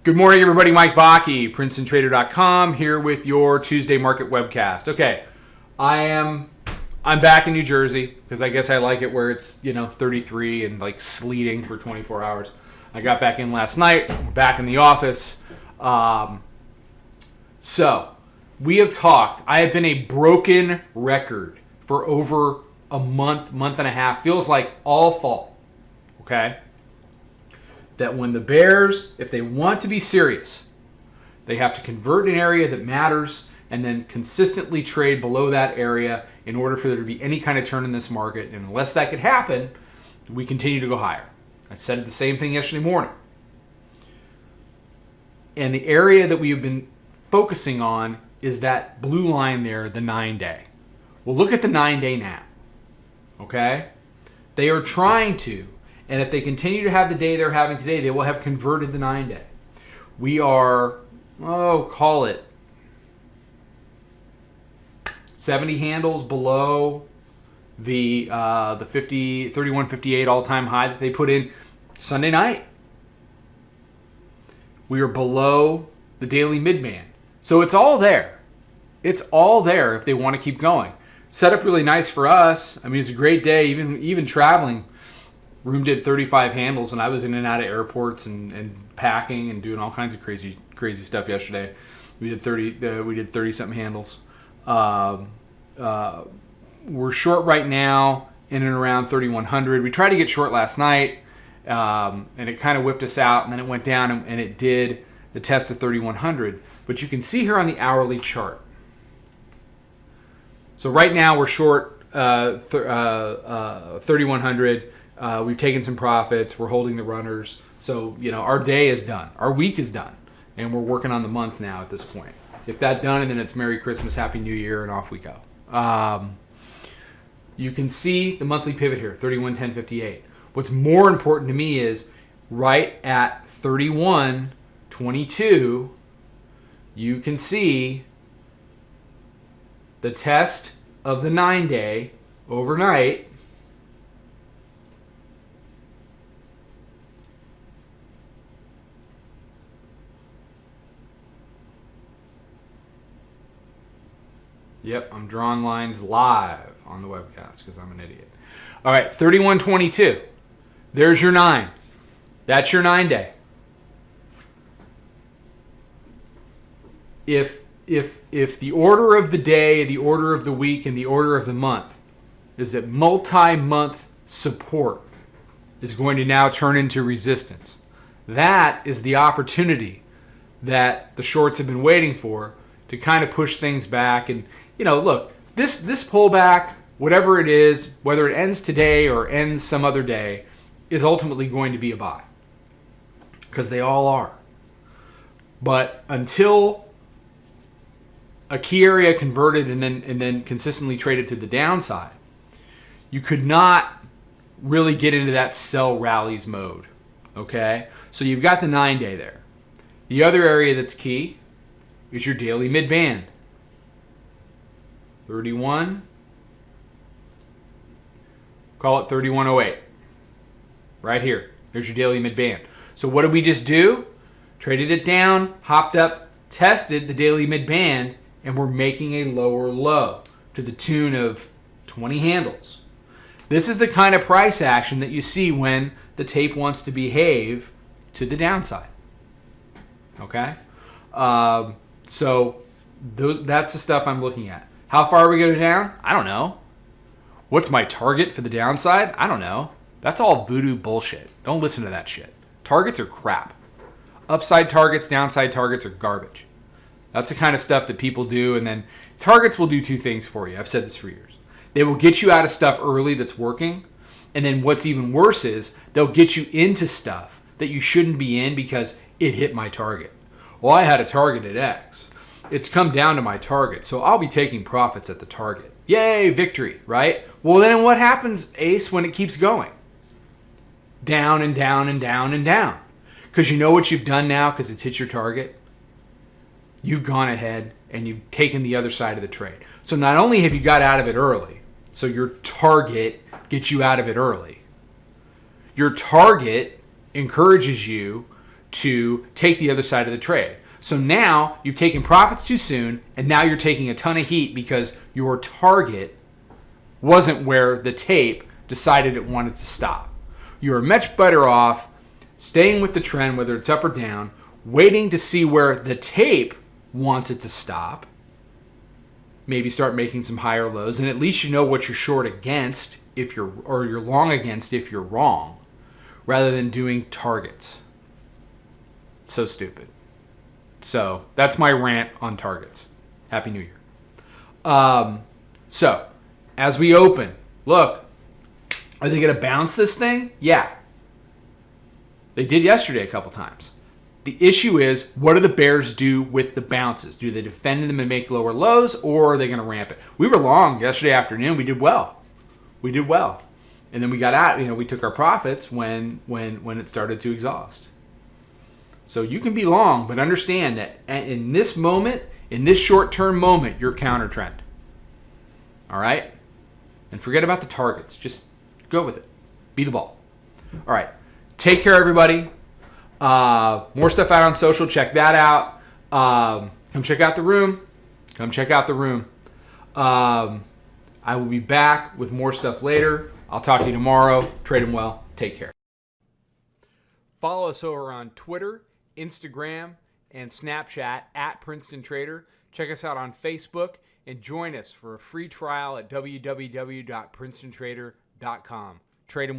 Good morning, everybody. Mike Vacchi, Princetontrader.com, here with your Tuesday market webcast. Okay, I'm back in New Jersey because I guess I like it where it's 33 and like sleeting for 24 hours. I got back in last night. We're back in the office. So we have talked. I have been a broken record for over a month and a half. Feels like all fall. Okay. That when the bears, if they want to be serious, they have to convert an area that matters and then consistently trade below that area in order for there to be any kind of turn in this market. And unless that could happen, we continue to go higher. I said the same thing yesterday morning. And the area that we have been focusing on is that blue line there, the 9-day. Well, look at the 9-day now. Okay? They are trying to. And if they continue to have the day they're having today, they will have converted the 9-day. We are, call it 70 handles below the 31.58 all-time high that they put in Sunday night. We are below the daily mid-band. So it's all there. It's all there if they want to keep going. Set up really nice for us. I mean, it's a great day, even traveling. Room did 35 handles, and I was in and out of airports and packing and doing all kinds of crazy stuff yesterday. We did 30 something handles. We're short right now in and around 3,100. We tried to get short last night, and it kind of whipped us out, and then it went down and it did the test of 3,100. But you can see here on the hourly chart. So right now we're short 3,100. We've taken some profits. We're holding the runners. So, our day is done. Our week is done. And we're working on the month now at this point. Get that done, and then it's Merry Christmas, Happy New Year, and off we go. You can see the monthly pivot here, 31.1058. What's more important to me is right at 31.22, you can see the test of the 9-day overnight. Yep, I'm drawing lines live on the webcast because I'm an idiot. All right, 31.22. There's your 9. That's your 9-day. If the order of the day, the order of the week, and the order of the month is that multi-month support is going to now turn into resistance, that is the opportunity that the shorts have been waiting for to kind of push things back. And look, this pullback, whatever it is, whether it ends today or ends some other day, is ultimately going to be a buy. Because they all are. But until a key area converted and then consistently traded to the downside, you could not really get into that sell rallies mode. Okay? So you've got the 9-day there. The other area that's key is your daily mid-band. 31. Call it 31.08. Right here. There's your daily mid-band. So what did we just do? Traded it down, hopped up, tested the daily mid-band, and we're making a lower low to the tune of 20 handles. This is the kind of price action that you see when the tape wants to behave to the downside. Okay? So that's the stuff I'm looking at. How far are we going down? I don't know. What's my target for the downside? I don't know. That's all voodoo bullshit. Don't listen to that shit. Targets are crap. Upside targets, downside targets are garbage. That's the kind of stuff that people do, and then targets will do two things for you. I've said this for years. They will get you out of stuff early that's working, and then what's even worse is they'll get you into stuff that you shouldn't be in because it hit my target. Well, I had a target at X. It's come down to my target, so I'll be taking profits at the target. Yay, victory, right? Well, then what happens, Ace, when it keeps going? Down and down and down and down. Because you know what you've done now because it's hit your target? You've gone ahead and you've taken the other side of the trade. So not only have you got out of it early, so your target gets you out of it early, your target encourages you to take the other side of the trade. So now you've taken profits too soon, and now you're taking a ton of heat because your target wasn't where the tape decided it wanted to stop. You're much better off staying with the trend, whether it's up or down, waiting to see where the tape wants it to stop. Maybe start making some higher lows, and at least you know what you're short against or you're long against if you're wrong, rather than doing targets. So stupid. So that's my rant on targets. Happy New Year. So as we open, look, are they going to bounce this thing? Yeah. They did yesterday a couple times. The issue is, what do the bears do with the bounces? Do they defend them and make lower lows, or are they going to ramp it? We were long yesterday afternoon. We did well. And then we got out. We took our profits when it started to exhaust. So you can be long, but understand that in this moment, in this short-term moment, you're counter trend. All right? And forget about the targets. Just go with it. Be the ball. All right. Take care, everybody. More stuff out on social. Check that out. Come check out the room. I will be back with more stuff later. I'll talk to you tomorrow. Trade them well. Take care. Follow us over on Twitter, Instagram, and Snapchat at Princetontrader. Check us out on Facebook and join us for a free trial at www.princetontrader.com. Trade them well.